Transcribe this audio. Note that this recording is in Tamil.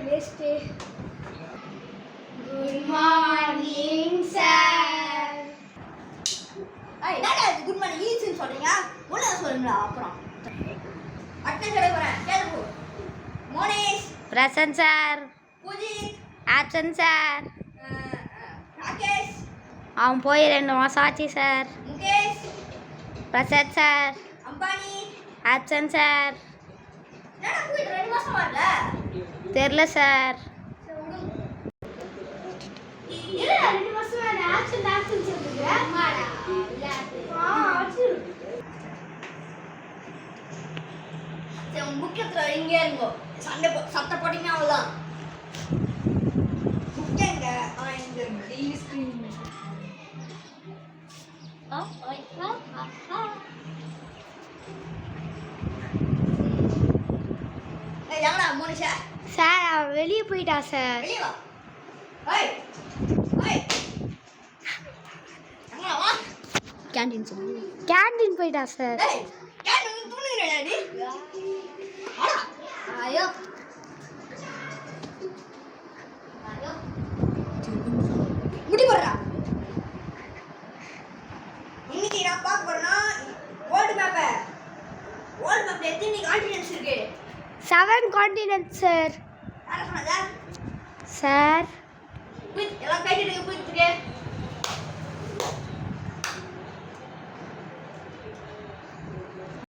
வேஸ்ட்டு. Good morning sir. என்னடா குட் மார்னிங் ஈஸின்னு சொல்றீங்க? ஒழுங்கா சொல்லுங்களா? அப்புறம் அட்டை போறேன் கேளுங்க. Monesh present sir. Poojith absent sir. Rakesh அவன் போய் 2 மாதம் ஆச்சு sir. Mukesh present sir. Ambani absent sir. என்னடா போயிட்டு 2 மாசமா இல்ல? தெரில சார். இல்ல 2 மாசமா நான் ஆப்சன்ட் சொல்றீங்க. அம்மாடா இல்ல ஆச்சு. சரி முக்கியத்துல இங்க இருங்கோ. சட்டை போட்டீங்க அவ்வளவுதான். முக்கியங்க இங்க டிவி ஸ்கிரீன். எங்கடா மோனிஷா? சார் அவன் வெளியே போயிட்டா சார். வெளிய வா. ஏய் ஏய் எங்கடா வா? கேண்டீன் போயிட்டா சார். ஏய் கேன் தூங்குறடா நீ. ஆடா ஐயோ ஐயோ முடி போடுறா. இன்னைக்கு நான் பார்க்க போறேன்னா வேர்ல்ட் மேப்ல எத்தனை கான்டினென்ட்ஸ் இருக்கு? 7 கான்டினென்ட் சார். யார சொன்னதா? சார் எல்லாம் கைட்டு இருக்கு.